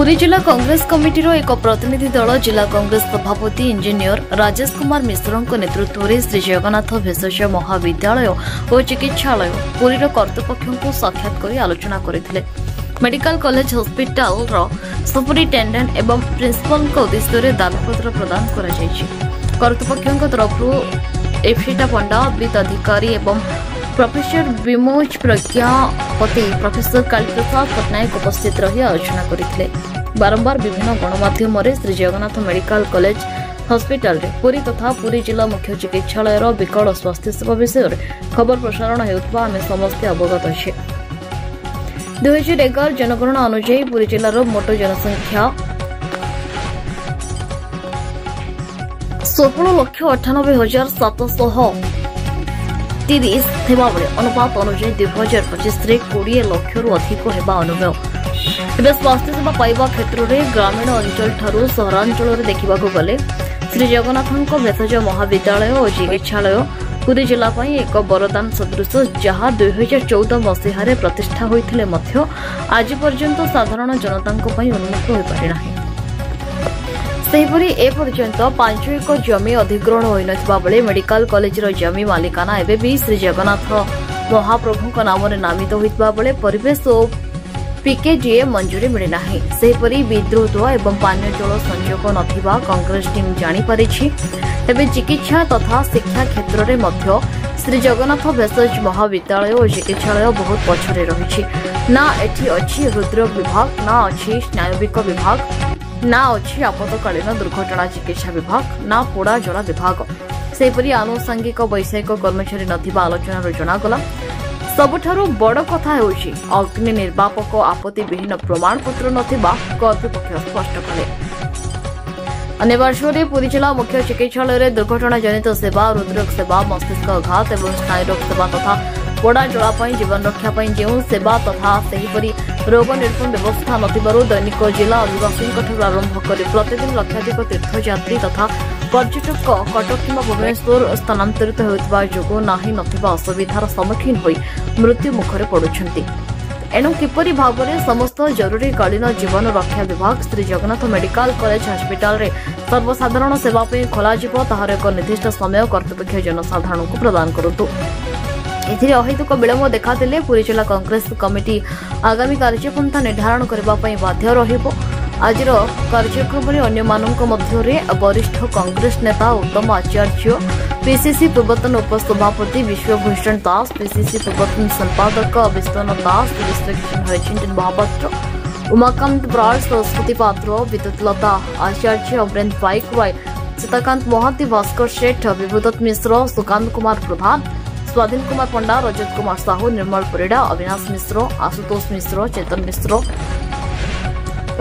पुरी जिला कांग्रेस कमिटीर एक प्रतिनिधि दल जिला कांग्रेस सभापति इंजीनियर राजेश कुमार मिश्र नेतृत्व में श्री जगन्नाथ भेषज महाविद्यालय और चिकित्सालय पुरीर कर्तृपक्ष साक्षात कर आलोचना करते। मेडिकल कॉलेज हॉस्पिटल सुपरिटेडेंट एवं प्रिंसिपल उद्देश्य दाबीपत्र प्रदान कर्तृपक्ष तरफ एफसीटा पंडा वित्त अधिकारी एवं प्रोफेसर विमोच प्रज्ञापति प्रोफेसर कालीप्रसाद पट्टनायक उपस्थित रही आलोचना करते। बारंबार विभिन्न गणमाध्यम Shri Jagannath medical college hospital Puri तथा पुरी जिला मुख्य चिकित्सालय विकल स्वास्थ्य सेवा विषय खबर प्रसारण होता आम समस्ते अवगत अच्छे। 2011 जनगणना अनुसार पुरी जिलार मोट जनसंख्या 16,98,730 थिबा बेले अनुपात अनुसार 2025 20 लाख अधिक हेबा अनुमेय। तेज स्वास्थ्य सेवा पाइबा क्षेत्र में ग्रामीण अंचल ठारू सहरांचल देखा गले श्री जगन्नाथ भेषज महाविद्यालय और चिकित्सालय पुरी जिला एक वरदान सदृश जहाँ 2014 मसीह प्रतिष्ठा होते आज पर्यंत साधारण जनता उन्मुक्त हो पारिना। सेहीपरि एपर्यंत 5 एकड़ जमी अधिग्रहण होता बेले मेडिकल कॉलेज जमी मालिकाना एवं भी श्री जगन्नाथ महाप्रभु नाम नामित होता बेले परिवेश और पीकेजीए मंजूरी मिलना। सेहीपरि विद्युत एवं पानीय जल संयोग नथिबा कांग्रेस टीम जानीपारी। तेज चिकित्सा तथा शिक्षा क्षेत्र में मध्य श्री जगन्नाथ भेषज महाविद्यालय और चिकित्सालय बहुत पछरे रही। ना एठी अच्छी हृदरोग विभाग, ना अच्छी स्नायुविक विभाग, ना अच्छी आपातकालीन दुर्घटना चिकित्सा विभाग, ना पोड़ा जला विभाग। सेहीपरि आनुषंगिक वैषयिक कर्मचारी नथिबा आलोचनार जनागला। सबुठारु बड़ कथा हेउछि अग्नि निर्वापक आपत्ति विहीन प्रमाणपत्र नथिबा कर्तृपक्ष स्पष्ट कले। अन्य पार्श्वे पुरी जिला मुख्य चिकित्सालय दुर्घटना जनित सेवा, हृदरोग सेवा, मस्तिष्क आघात और स्नायुरोग सेवा तथा पोड़ा जला जीवन रक्षा जो सेवा तथा सेहीपरि रोग निर्पण व्यवस्था नथिबारु दैनिक जिला आदिवासी आरंभ कर प्रतिदिन लक्षाधिक तीर्थयात्री तथा पर्यटक कटक किंवा भुवनेश्वर स्थानांतरित होता जो ना असुविधार सम्मुखीन हो मृत्यु मुखरे पड़ुछंती। एणु किपरि भाव में समस्त जरूरीकालीन जीवन रक्षा विभाग Shri Jagannath medical college hospital रे सर्वसाधारण सेवा खोल ताहार एक निर्दिष्ट समय कर्तृपक्ष जनसाधारण को प्रदान करूँ। एथिरे अहेतुक विलंब देखादेले पुरी जिला कांग्रेस कमिटी आगामी कार्यपंथा निर्धारण करने बाध्य रहिबो। आजिर कार्यक्रम में अन्य मध्य वरिष्ठ कांग्रेस नेता उत्तम आचार्य, पीसीसी पूर्वतन उपसभापति विश्वभूषण दास, पीसीसी पूर्वतन संपादक विश्वनाथ दास, विश्वकिशन हरिचंदन महापात्र, उमाकांत ब्राड़, सरस्वती पात्र, विद्युतलता आचार्य, अमरेन्द्र पाइक राय, सीताकांत मोहांती, भास्कर शेठ, विभूदत्त मिश्र, सुकांत कुमार प्रधान, स्वाधीन कुमार पंडा, रजत कुमार साहू, निर्मल परिड़ा, अविनाश मिश्र, आशुतोष मिश्र, चेतन मिश्र,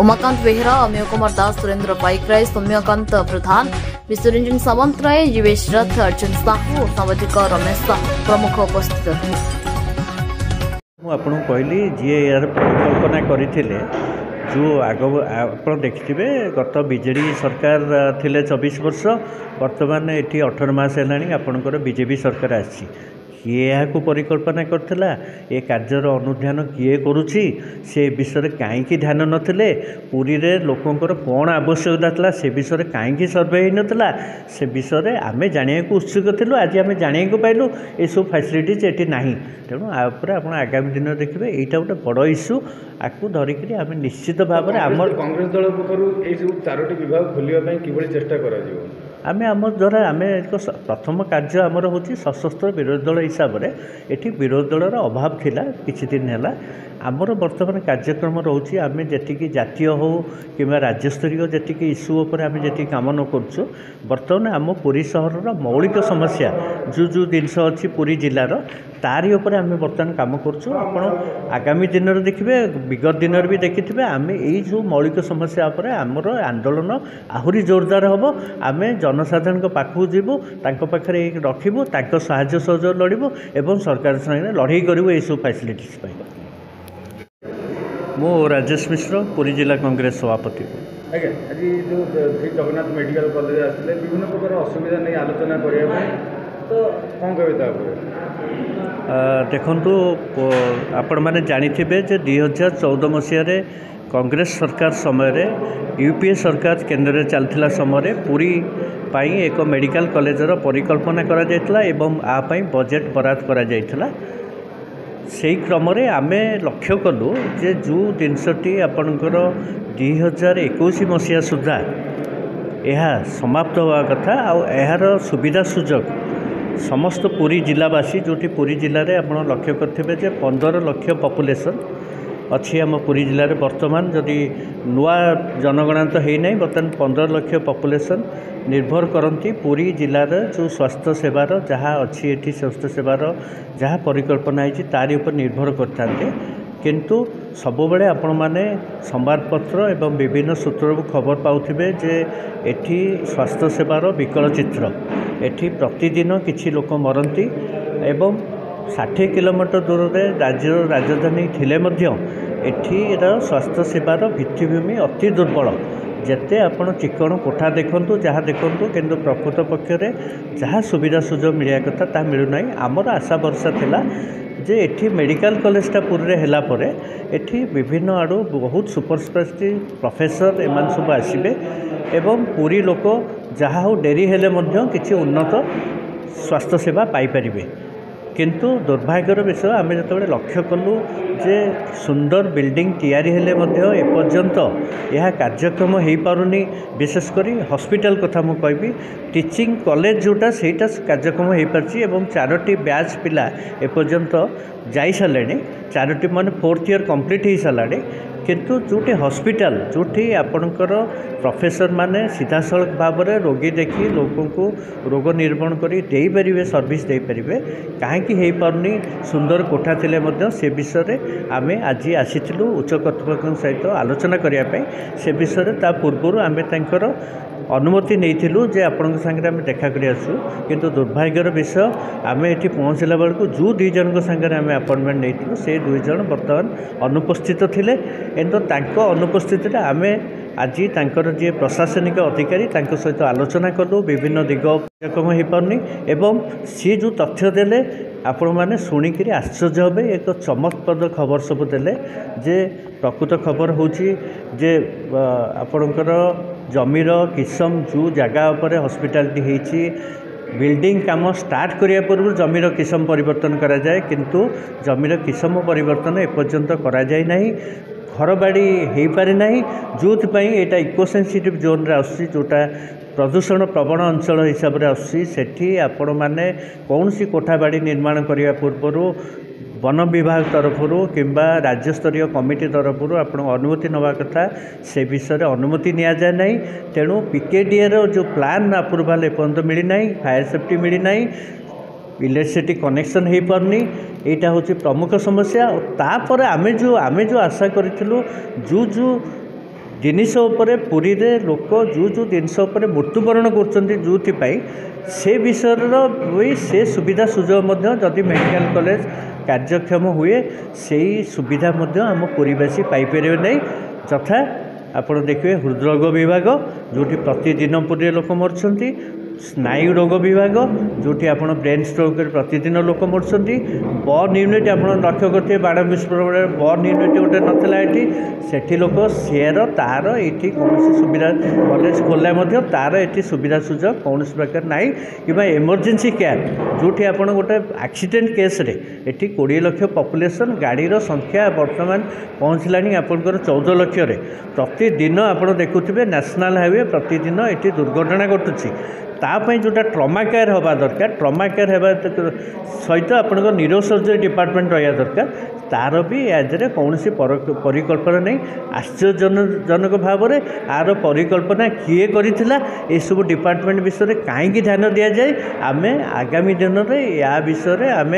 उमाकांत बेहरा, अमीय कुमार दास, सुरेंद्र पाइक राय, सौम्यकांत प्रधान, विश्वरंजन सामंत राय, जीवेश रथ, अर्जुन साहू, सामाजिक रमेश साहू प्रमुख उपस्थित थे। आपको कहली जी यार परिकल्पना करते जो आग आप देखिए गत बीजेडी सरकार थिले 24 वर्ष, वर्तमान ये 18 मास है आपंकर बीजेपी सरकार आसी किए यहाँ परिकल्पना करथिला ए कार्यर अनुध्यान किए करुछि से विषय कहीं ध्यान नथिले पुरी रे लोकंकर कौन आवश्यकता था से विषय कहीं सर्वे हो नाला से विषय आम जाना उत्सुक थिलु। आज आम जाना पाइलु ये सब फैसिलिटीज ये ना तेणु आप आगामी दिन देखिए यहाँ गोटे बड़ इश्यू आपको धरिकी आम निश्चित भाव में आम कांग्रेस दल पक्षर 4टी विभाग खोलने कि चेष्टा कर आम आम द्वारा आम एक प्रथम कार्य आमर हूँ सशस्त्र विरोधी दल हिसाब से ये विरोधी दलर अभाव थिला किछि दिन है आमर वर्तमान कार्यक्रम रोचे आम जी जातीय हो कि राज्यस्तरीय जी इश्यू उपर आम जी काम न करुँ बर्तमान आम पुरी सहर मौलिक समस्या जो जो जिनस अच्छी पुरी जिलार तारी उपर आम बर्तमान काम करुँ। आगामी दिन में देखिए विगत दिन भी देखिथे आम यू मौलिक समस्या उपर आमर आंदोलन आहरी जोरदार हम आम जनसाधारण पाखु जीवु पाखे रखू साहाय्य सहयोग लड़ू एवं सरकार संगे लड़ाई करूँ ये सब फैसिलिटीज पाइबा। मो राजेश मिश्र पुरी जिला कांग्रेस सभापति। आज्ञा आज जो श्री जगन्नाथ मेडिकल कॉलेज आसते विभिन्न प्रकार असुविधा नहीं आलोचना करने तो कौन कह देखु आपण मैंने जानी जे 2014 मसीह कांग्रेस सरकार समय यूपीए सरकार केन्द्र चलता समय पुरी पाई एक मेडिकल कॉलेजर परिकल्पना करा जायतला एवं आपाई बजेट बराद करा जायतला। से क्रम आमे लक्ष्य कलु जे जो जिनसटी आपणकर 2021 मसीहा सुधा यह समाप्त होगा कथा आर सुविधा सुजोग समस्त पुरी जिलावासी जोटी पुरी जिले में आप लक्ष्य करेंगे जे 15 लाख पॉपुलेशन अच्छी आम पुरी जिले में बर्तमान जदि नुआ जनगणना तो है नहीं बर्तमान 15 लाख पॉपुलेशन निर्भर करती पुरी जिलार जो स्वास्थ्य सेवार जहाँ अच्छी ये स्वास्थ्य सेवार जहाँ परिकल्पना है तारी उपर निर्भर करते किंतु सबुबले आपण माने संवादपत्र एवं विभिन्न सूत्रु खबर पाउथिबे जे एठी स्वास्थ्य सेवार विकल चित्र एठी प्रतिदिन किछि लोक मरती एवं 60 किलोमीटर दूर में राज्य राजधानी थिले मध्य एठीर स्वास्थ्य सेवार भित्तिभूमि अति दुर्बल जेते आपण चिकण कोठा देखंतु जहाँ देखंतु किंतु प्रकृत पक्षरे जहाँ सुविधा सुजोग मिलिया कथा ता मिलुना। आमर आशा भरसा थिला जे एठी मेडिकल कॉलेजटा पुरी हेला परे एठी विभिन्न आड़ू बहुत सुपर स्पेशलिटी प्रोफेसर एमान सब आसिबे एवं पुरी लोक जहाँ हो डेरी हेले मध्य किछि उन्नत स्वास्थ्य सेवा पाई परिबे। किंतु दुर्भाग्यर विषय आम जो लक्ष्य कलु जे सुंदर बिल्डिंग तैयारी हेले मध्य एपर्यंत यह कार्यक्रम हो पारुनी। विशेषकर हॉस्पिटल कथा मु कहबी टीचिंग कॉलेज जोटा सेटा कार्यक्रम हो पारछि एवं 4टी बैच पिला एपर्यंत जाई सारे 4टी मान 4th ईयर कंप्लीट हो सारे किंतु जोटी हॉस्पिटल जोटी आपणकर प्रोफेसर माने सीधा सड़क भाव में रोगी देखी लोगों को रोग निर्माण करी देई परिबे सर्विस देई परिबे काहेकि हेई पारुनी सुंदर कोठा थिले मध्य से विषय आमे आज आसीथिलु उच्च कर्तृपक्ष सहित आलोचना करिया पे से विषय ता पूर्व आमे तांकर अनुमति नहीं जे आपण संगे आम देखा कर आसू किंतु दुर्भाग्यर विषय आम ये पहुँचला बेलू जो 2 जन संगे आम अपॉइंटमेंट नहीं से 2 जन बर्तमान अनुपस्थित थिले किंतु तांको अनुपस्थित आम आज तांकर जे प्रशासनिक अधिकारी तांको सहित आलोचना कलु विभिन्न दिग कार्यक्रम हो पारनी एवं सी जो तथ्य देले आपण मैंने शुणिकी आश्चर्य हे एक चमकप्रद खबर सब देले जे प्रकृत खबर होची जे आपणकर जमीर किसम जो जगह पर हॉस्पिटलटी होती बिल्डिंग काम स्टार्ट करिया पूर्व जमीर किसम परिवर्तन करा जाए किंतु जमीर किसम परिवर्तन एपर्यंत करा जाए नहीं घर बाड़ी हो पारे ना जो यहाँ इको सेंसिटिव जोन रे आसुची जोटा प्रदूषण प्रवण अंचल हिसाब से आसुची आपण मैंने कौन सी कोठा बाड़ी निर्माण करने पूर्व वन विभाग तरफ किंबा राज्यस्तरीय कमिटी तरफ आप अनुमति नवा कथा से विषय अनुमति नि जाए ना तेणु पीकेडीए जो प्लान अप्रूवाल एपर्यंत मिलना फायर सेफ्टी मिलना इलेक्ट्रिसिटी कनेक्शन हो पारनी यहाँ हूँ प्रमुख समस्या। तापर आमे जो आशा करूँ जो जिनिस उपरे पुरी रे लोक जो जिनस उपरे मृत्युवरण कर से विषय से सुविधा सुजोग जदि मेडिकल कॉलेज कार्यक्षम हुए से सुविधा आम पुरीवासी पाइपर नहीं तथा आपड़ देखिए हृदरोग विभाग जोटी प्रतिदिन पुरी लोक मरछंती स्नायु रोग विभाग जोटी आप ब्रेन स्ट्रोक प्रतिदिन लोक मरछंती बर्न यूनिट आप लक्ष्य करते बाण विस्फोरण बर्न यूनिट गोटे नाला ये लोक सेर तार ये कौन सुविधा कॉलेज खोला तार ये सुविधा सुजोग कौन प्रकार ना कि इमरजेंसी केयर जोटी आप गोटे एक्सीडेंट केस रे ये 20 लाख पॉपुलेशन गाड़ीर संख्या बर्तमान पहुँचला आपंकर 14 लाख प्रतिदिन आप देखुए नेशनल हाईवे प्रतिदिन ये दुर्घटना घटुची तापाई जोटा ट्रमा केयर हवा दरकार ट्रमा केयर हवा सहित आपंकर न्यूरो सर्जरी डिपार्टमेंट रहा दरकार तार भी यादे कौन सी परिकल्पना नहीं आश्चर्यजनक भाव में आर परिकल्पना किए करिथिला ए सब डिपार्टमेंट विषय कहीं ध्यान दि जाए आम आगामी दिन में या विषय आम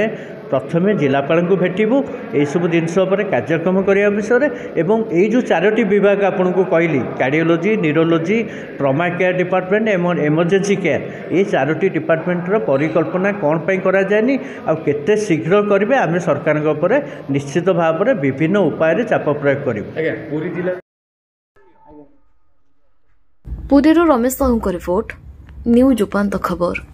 प्रथमे जिलापाल को भेटू यही सब जिनस कार्यक्रम करने विषय एवं यही जो 4टी विभाग आपन को कहली cardiology neurology trauma care department एवं इमरजेंसी केयर ये 4टी डिपार्टमेंटर परिकल्पना कौन पाई करा जाएनी आ केते शीघ्र करेंगे आम सरकार निश्चित भाव में विभिन्न उपाय चाप प्रयोग करूँ। पुरी रमेश साहू रिपोर्ट न्यूज उपांत खबर।